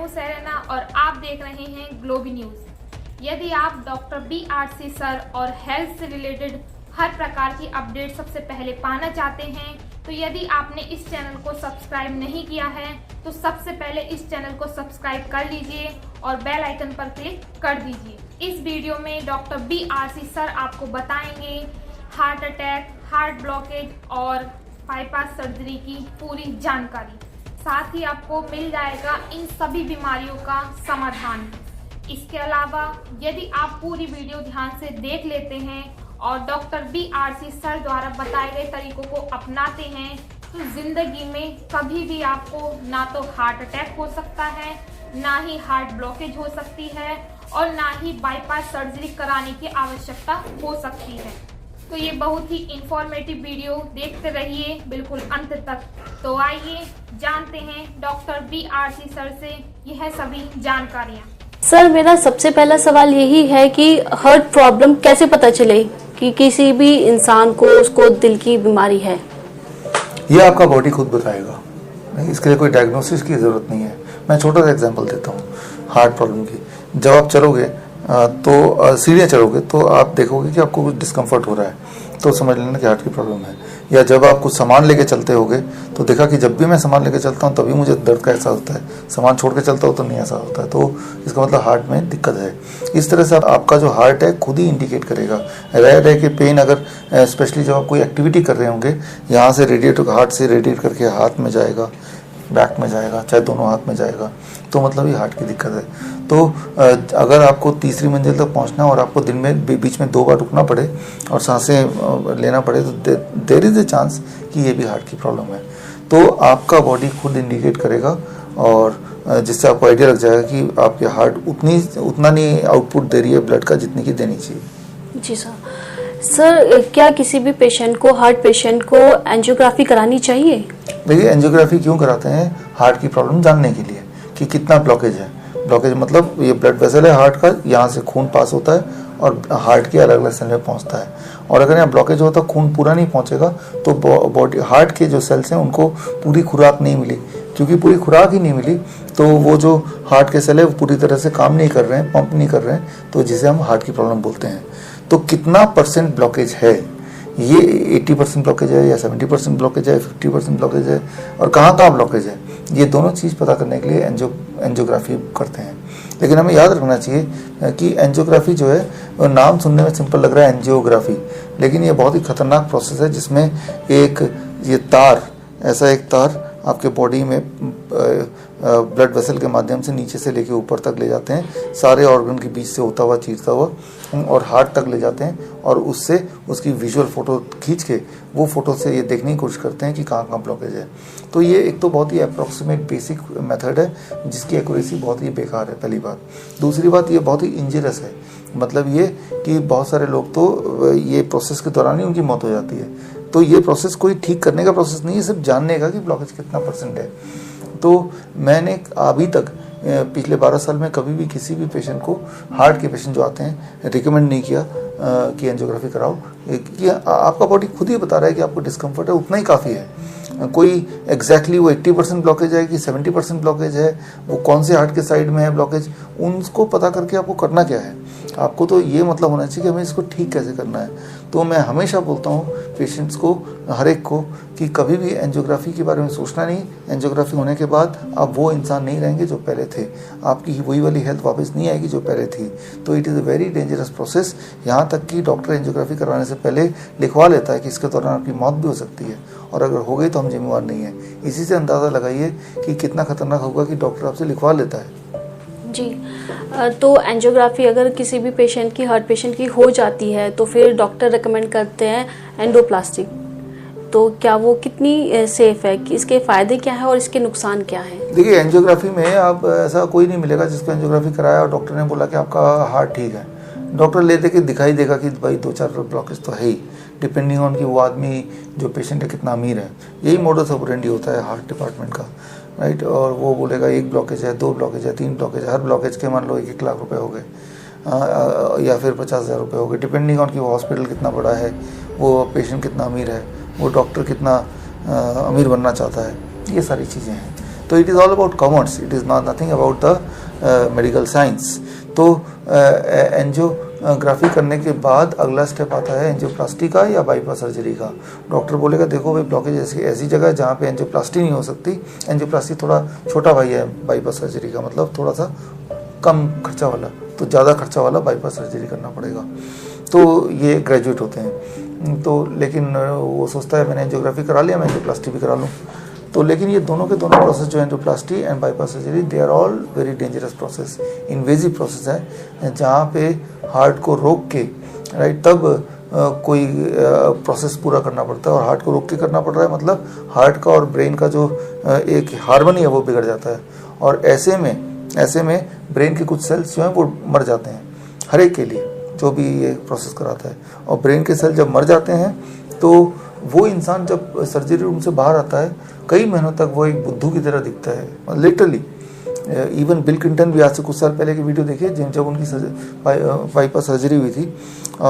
हूं सेरेना और आप देख रहे हैं ग्लोबी न्यूज़। यदि आप डॉक्टर BRC सर और हेल्थ से रिलेटेड हर प्रकार की अपडेट सबसे पहले पाना चाहते हैं तो यदि आपने इस चैनल को सब्सक्राइब नहीं किया है तो सबसे पहले इस चैनल को सब्सक्राइब कर लीजिए और बेल आइकन पर क्लिक कर दीजिए। इस वीडियो में डॉक्टर BRC सर आपको बताएंगे हार्ट अटैक, हार्ट ब्लॉकेज और बाईपास सर्जरी की पूरी जानकारी। साथ ही आपको मिल जाएगा इन सभी बीमारियों का समाधान। इसके अलावा यदि आप पूरी वीडियो ध्यान से देख लेते हैं और डॉक्टर BRC सर द्वारा बताए गए तरीकों को अपनाते हैं तो जिंदगी में कभी भी आपको ना तो हार्ट अटैक हो सकता है, ना ही हार्ट ब्लॉकेज हो सकती है और ना ही बाईपास सर्जरी कराने की आवश्यकता हो सकती है। तो ये बहुत ही इंफॉर्मेटिव वीडियो देखते रहिए बिल्कुल अंत तक। तो आइए जानते हैं डॉक्टर BRC सर से यह सभी जानकारियाँ। सर, मेरा सबसे पहला सवाल यही है कि हार्ट प्रॉब्लम कैसे पता चले कि किसी भी इंसान को उसको दिल की बीमारी है? ये आपका बॉडी खुद बताएगा, नहीं इसके लिए कोई डायग्नोसिस की ज़रूरत नहीं है। मैं छोटा सा एग्जांपल देता हूँ हार्ट प्रॉब्लम की। जब आप चलोगे तो सीढ़ियाँ चढ़ोगे तो आप देखोगे कि आपको कुछ डिस्कम्फर्ट हो रहा है तो समझ लेना कि हार्ट की प्रॉब्लम है। या जब आप कुछ सामान लेके चलते होगे तो देखा कि जब भी मैं सामान लेके चलता हूँ तभी मुझे दर्द का एहसास होता है, सामान छोड़ के चलता हूँ तो नहीं ऐसा होता है, तो इसका मतलब हार्ट में दिक्कत है। इस तरह से आपका जो हार्ट है खुद ही इंडिकेट करेगा। रह के पेन अगर स्पेशली जब आप कोई एक्टिविटी कर रहे होंगे, यहाँ से रेडिएट हार्ट से रेडिएट करके हाथ में जाएगा, बैक में जाएगा, चाहे दोनों हाथ में जाएगा, तो मतलब ये हार्ट की दिक्कत है। तो अगर आपको तीसरी मंजिल तक पहुंचना और आपको दिन में बीच में 2 बार रुकना पड़े और सांसें लेना पड़े तो देयर इज़ ए चांस कि ये भी हार्ट की प्रॉब्लम है। तो आपका बॉडी खुद इंडिकेट करेगा और जिससे आपको आइडिया लग जाएगा कि आपके हार्ट उतना नहीं आउटपुट दे रही है ब्लड का जितनी की देनी चाहिए। जी सर, क्या किसी भी पेशेंट को, हार्ट पेशेंट को एंजियोग्राफी करानी चाहिए? देखिए, एंजियोग्राफी क्यों कराते हैं? हार्ट की प्रॉब्लम जानने के लिए कि कितना ब्लॉकेज है। ब्लॉकेज मतलब ये ब्लड वेसल है हार्ट का, यहाँ से खून पास होता है और हार्ट के अलग अलग सेल में पहुँचता है। और अगर यहाँ ब्लॉकेज होता खून पूरा नहीं पहुँचेगा तो बॉडी हार्ट के जो सेल्स हैं उनको पूरी खुराक नहीं मिली। क्योंकि पूरी खुराक ही नहीं मिली तो वो जो हार्ट के सेल है वो पूरी तरह से काम नहीं कर रहे हैं, पंप नहीं कर रहे हैं, तो जिसे हम हार्ट की प्रॉब्लम बोलते हैं। तो कितना परसेंट ब्लॉकेज है, ये 80% ब्लॉकेज है या 70% ब्लॉकेज है, 50% ब्लॉकेज है और कहाँ ब्लॉकेज है, ये दोनों चीज़ पता करने के लिए एंजियोग्राफी करते हैं। लेकिन हमें याद रखना चाहिए कि एंजियोग्राफी जो है नाम सुनने में सिंपल लग रहा है एंजियोग्राफी, लेकिन ये बहुत ही खतरनाक प्रोसेस है जिसमें एक तार आपके बॉडी में ब्लड वेसल के माध्यम से नीचे से लेके ऊपर तक ले जाते हैं, सारे ऑर्गन के बीच से होता हुआ चीरता हुआ और हार्ट तक ले जाते हैं और उससे उसकी विजुअल फोटो खींच के वो फोटो से ये देखने की कोशिश करते हैं कि कहाँ ब्लॉकेज है। तो ये एक तो बहुत ही अप्रॉक्सीमेट बेसिक मेथड है जिसकी एक्यूरेसी बहुत ही बेकार है, पहली बात। दूसरी बात, ये बहुत ही इंजरियस है, मतलब ये कि बहुत सारे लोग तो ये प्रोसेस के दौरान ही उनकी मौत हो जाती है। तो ये प्रोसेस कोई ठीक करने का प्रोसेस नहीं है, सिर्फ जानने का कि ब्लॉकेज कितना % है। तो मैंने अभी तक पिछले 12 साल में कभी भी किसी भी पेशेंट को, हार्ट के पेशेंट जो आते हैं, रिकमेंड नहीं किया कि एंजियोग्राफी कराओ, कि आपका बॉडी खुद ही बता रहा है कि आपको डिस्कम्फर्ट है, उतना ही काफ़ी है। कोई एग्जैक्टली वो 80% ब्लॉकेज है कि 70% ब्लॉकेज है, वो कौन से हार्ट के साइड में है ब्लॉकेज, उनको पता करके आपको करना क्या है। आपको तो ये मतलब होना चाहिए कि हमें इसको ठीक कैसे करना है। तो मैं हमेशा बोलता हूँ पेशेंट्स को, हर एक को, कि कभी भी एंजियोग्राफी के बारे में सोचना नहीं। एंजियोग्राफी होने के बाद आप वो इंसान नहीं रहेंगे जो पहले थे, आपकी वही वाली हेल्थ वापस नहीं आएगी जो पहले थी। तो it is a very dangerous process. यहाँ तक कि डॉक्टर एंजियोग्राफी करवाने से पहले लिखवा लेता है कि इसके दौरान आपकी मौत भी हो सकती है और अगर हो गई तो हम जिम्मेवार नहीं है। इसी से अंदाज़ा लगाइए कि कितना खतरनाक होगा कि डॉक्टर आपसे लिखवा लेता है। जी, तो एंजियोग्राफी अगर किसी भी पेशेंट की, हार्ट पेशेंट की हो जाती है तो फिर डॉक्टर रेकमेंड करते हैं एंडोप्लास्टी, तो क्या वो कितनी सेफ है, कि इसके फ़ायदे क्या है और इसके नुकसान क्या है? देखिए, एंजियोग्राफी में आप ऐसा कोई नहीं मिलेगा जिसको एंजियोग्राफी कराया और डॉक्टर ने बोला कि आपका हार्ट ठीक है। डॉक्टर ले दे के दिखाई देगा कि भाई 2-4 ब्लॉकेज तो है ही, डिपेंडिंग ऑन कि वो आदमी जो पेशेंट है कितना अमीर है। यही मॉडस ऑपरेंडी होता है हार्ट डिपार्टमेंट का, राइट। और वो बोलेगा 1 ब्लॉकेज है, 2 ब्लॉकेज है, 3 ब्लॉकेज है, हर ब्लॉकेज के मान लो 1-1 लाख रुपए हो गए या फिर 50,000 रुपये हो गए, डिपेंडिंग ऑन कि वो हॉस्पिटल कितना बड़ा है, वो पेशेंट कितना अमीर है, वो डॉक्टर कितना अमीर बनना चाहता है, ये सारी चीज़ें हैं। तो it is all about commerce, it is not nothing about the medical science. तो एंजियोग्राफी करने के बाद अगला स्टेप आता है एंजियोप्लास्टी का या बाईपास सर्जरी का। डॉक्टर बोलेगा देखो भाई ब्लॉकेज ऐसी जगह है जहाँ पे एंजियोप्लास्टी नहीं हो सकती, एंजियोप्लास्टी थोड़ा छोटा भाई है बाईपास सर्जरी का, मतलब थोड़ा सा कम खर्चा वाला, तो ज़्यादा खर्चा वाला बाईपास सर्जरी करना पड़ेगा। तो ये ग्रेजुएट होते हैं, तो लेकिन वो सोचता है मैंने एंजियोग्राफी करा लिया, मैं एंजियोप्लास्टी भी करा लूँ। तो लेकिन ये दोनों के दोनों प्रोसेस जो angioplasty and bypass surgery, they are all very dangerous process, invasive process है, जहाँ पे हार्ट को रोक के राइट तब कोई प्रोसेस पूरा करना पड़ता है। और हार्ट को रोक के करना पड़ रहा है मतलब हार्ट का और ब्रेन का जो एक हार्मनी है वो बिगड़ जाता है, और ऐसे में ब्रेन के कुछ सेल्स जो हैं वो मर जाते हैं हर एक के लिए जो भी ये प्रोसेस कराता है। और ब्रेन के सेल जब मर जाते हैं तो वो इंसान जब सर्जरी रूम से बाहर आता है कई महीनों तक वो एक बुद्धू की तरह दिखता है, लिटरली। इवन बिल क्लिंटन भी आज से कुछ साल पहले की वीडियो देखिए जब उनकी बाईपास सर्जरी हुई थी,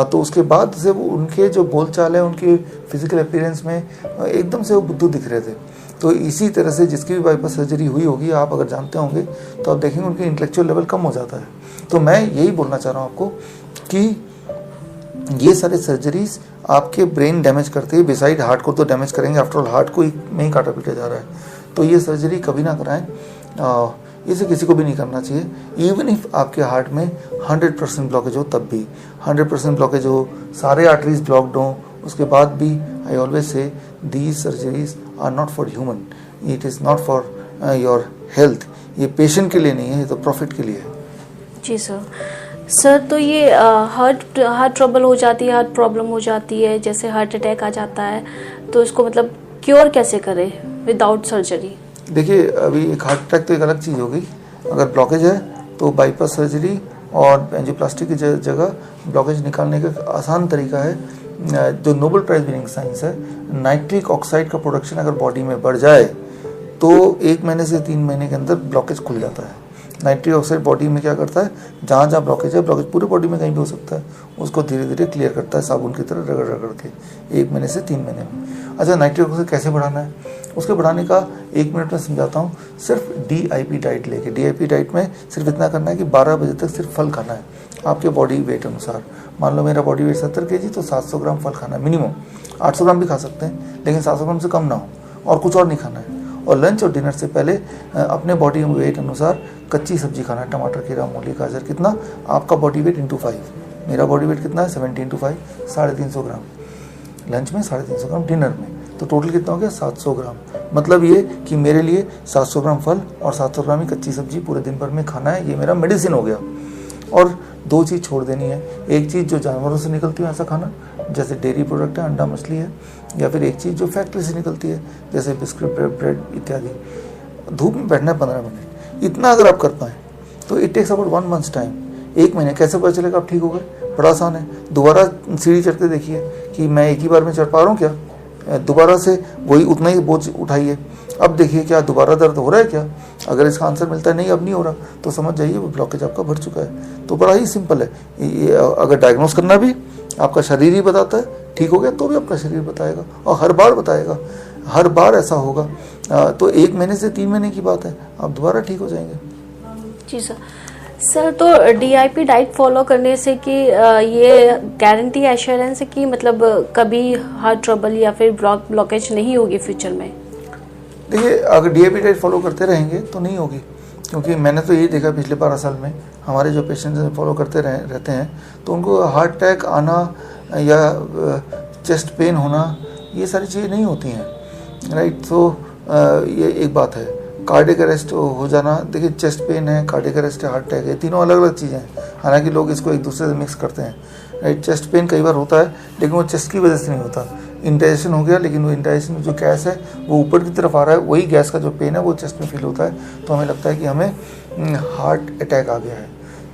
तो उसके बाद से वो उनके जो बोलचाल है, उनके फिजिकल अपीयरेंस में एकदम से वो बुद्धू दिख रहे थे। तो इसी तरह से जिसकी भी बाईपास सर्जरी हुई होगी, आप अगर जानते होंगे तो आप देखेंगे उनकी इंटेलेक्चुअल लेवल कम हो जाता है। तो मैं यही बोलना चाह रहा हूँ आपको कि ये सारे सर्जरीज आपके ब्रेन डैमेज करते हैं, बिसाइड हार्ट को तो डैमेज करेंगे, आफ्टर ऑल हार्ट को में ही काटा पीटा जा रहा है। तो ये सर्जरी कभी ना कराएं, इसे किसी को भी नहीं करना चाहिए। इवन इफ आपके हार्ट में 100% ब्लॉकेज हो, तब भी 100% ब्लॉकेज हो, सारे आर्टरीज ब्लॉक्ड हों, उसके बाद भी I always say these surgeries are not for human, it is not for your health. ये पेशेंट के लिए नहीं है, ये तो प्रॉफिट के लिए है। जी सर, तो ये हार्ट ट्रबल हो जाती है, हार्ट प्रॉब्लम हो जाती है, जैसे हार्ट अटैक आ जाता है, तो इसको मतलब क्योर कैसे करें विदाउट सर्जरी? देखिए अभी एक हार्ट अटैक तो एक अलग चीज़ हो गई, अगर ब्लॉकेज है तो बाईपास सर्जरी और एंजियोप्लास्टी की जगह ब्लॉकेज निकालने का आसान तरीका है, जो नोबेल प्राइज विनिंग साइंस है। नाइट्रिक ऑक्साइड का प्रोडक्शन अगर बॉडी में बढ़ जाए तो 1 महीने से 3 महीने के अंदर ब्लॉकेज खुल जाता है। नाइट्रिक ऑक्साइड बॉडी में क्या करता है, जहाँ जहाँ ब्लॉकेज है, ब्लॉकेज पूरे बॉडी में कहीं भी हो सकता है, उसको धीरे धीरे क्लियर करता है साबुन की तरह रगड़ रगड़ के 1 महीने से 3 महीने में। अच्छा, नाइट्रिक ऑक्साइड कैसे बढ़ाना है, उसके बढ़ाने का 1 मिनट में समझाता हूँ। सिर्फ DIP डाइट लेके, DIP डाइट में सिर्फ इतना करना है कि 12 बजे तक सिर्फ फल खाना है आपके बॉडी वेट अनुसार। मान लो मेरा बॉडी वेट 70 kg, तो 700 ग्राम फल खाना है मिनिमम। 800 ग्राम भी खा सकते हैं, लेकिन 700 ग्राम से कम ना हो, और कुछ और नहीं खाना है। और लंच और डिनर से पहले अपने बॉडी वेट अनुसार कच्ची सब्जी खाना है, टमाटर, खीरा, मूली, गाजर। कितना? आपका बॉडी वेट इंटू 5। मेरा बॉडी वेट कितना है? 70 इंटू 5, 350 ग्राम लंच में, 350 ग्राम डिनर में, तो टोटल कितना हो गया? 700 ग्राम। मतलब ये कि मेरे लिए 700 ग्राम फल और 700 ग्राम ही कच्ची सब्जी पूरे दिन भर में खाना है, ये मेरा मेडिसिन हो गया। और 2 चीज़ छोड़ देनी है, एक चीज़ जो जानवरों से निकलती है ऐसा खाना, जैसे डेयरी प्रोडक्ट है, अंडा, मछली है, या फिर एक चीज़ जो फैक्ट्री से निकलती है, जैसे बिस्किट, ब्रेड इत्यादि। धूप में बैठना है 15 मिनट, इतना अगर आप कर पाएँ तो it takes about 1 months time. 1 महीने। कैसे पता चलेगा आप ठीक हो गए? बड़ा आसान है, दोबारा सीढ़ी चढ़ते देखिए कि मैं एक ही बार में चढ़ पा रहा हूँ क्या, दोबारा से वही उतना ही बोझ उठाइए, अब देखिए क्या दोबारा दर्द हो रहा है क्या। अगर इसका आंसर मिलता है नहीं अब नहीं हो रहा, तो समझ जाइए वो ब्लॉकेज आपका भर चुका है। तो बड़ा ही सिंपल है, ये अगर डायग्नोस करना भी आपका शरीर ही बताता है, ठीक हो गया तो भी आपका शरीर बताएगा, और हर बार बताएगा, हर बार ऐसा होगा। तो 1 महीने से 3 महीने की बात है, आप दोबारा ठीक हो जाएंगे। जी सर, तो DIP डाइट फॉलो करने से कि ये गारंटी एश्योरेंस है कि मतलब कभी हार्ट ट्रबल या फिर ब्लॉकेज नहीं होगी फ्यूचर में? देखिए अगर DIP डाइट फॉलो करते रहेंगे तो नहीं होगी, क्योंकि मैंने तो यही देखा पिछले 12 साल में हमारे जो पेशेंट्स फॉलो करते रहते हैं तो उनको हार्ट अटैक आना या चेस्ट पेन होना ये सारी चीज़ें नहीं होती हैं, राइट। तो ये एक बात है। कार्डियक अरेस्ट हो जाना, देखिए चेस्ट पेन है, कार्डियक अरेस्ट है, हार्ट अटैक है, तीनों अलग अलग चीज़ें हैं। हालांकि लोग इसको एक दूसरे से मिक्स करते हैं, राइट। चेस्ट पेन कई बार होता है लेकिन वो चेस्ट की वजह से नहीं होता, इंडाइजेशन हो गया, लेकिन वो इंडाइजेशन में जो गैस है वो ऊपर की तरफ आ रहा है, वही गैस का जो पेन है वो चेस्ट में फील होता है, तो हमें लगता है कि हमें हार्ट अटैक आ गया है।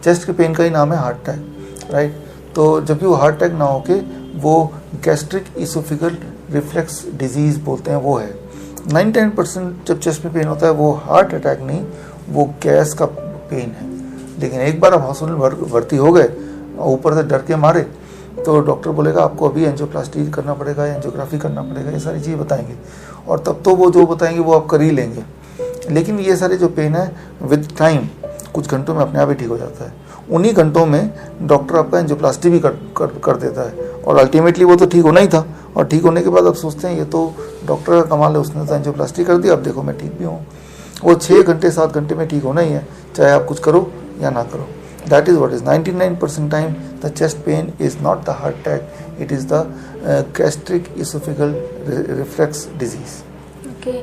चेस्ट के पेन का ही नाम है हार्ट अटैक, राइट। तो जबकि वो हार्ट अटैक ना होके वो गैस्ट्रिक इसोफिगल रिफ्लेक्स डिजीज़ बोलते हैं, वो है। 99% जब चेस्ट में पेन होता है वो हार्ट अटैक नहीं, वो गैस का पेन है। लेकिन एक बार आप हॉस्पिटल भर्ती हो गए और ऊपर से डर के मारे, तो डॉक्टर बोलेगा आपको अभी एंजियोप्लास्टी करना पड़ेगा, एंजियोग्राफी करना पड़ेगा, ये सारी चीज़ें बताएंगे, और तब तो वो जो बताएंगे वो आप कर ही लेंगे। लेकिन ये सारे जो पेन है विद टाइम कुछ घंटों में अपने आप ही ठीक हो जाता है। उन्हीं घंटों में डॉक्टर आपका एंजियोप्लास्टी भी कर देता है और अल्टीमेटली वो तो ठीक होना ही था, और ठीक होने के बाद अब सोचते हैं ये तो डॉक्टर का कमाल है, उसने तो एंजियोप्लास्टी कर दी, अब देखो मैं ठीक भी हूँ। वो 6 घंटे 7 घंटे में ठीक होना ही है, चाहे आप कुछ करो या ना करो। That is what is 99% time the chest pain is not the heart attack, it is the gastric oesophageal reflux disease. Okay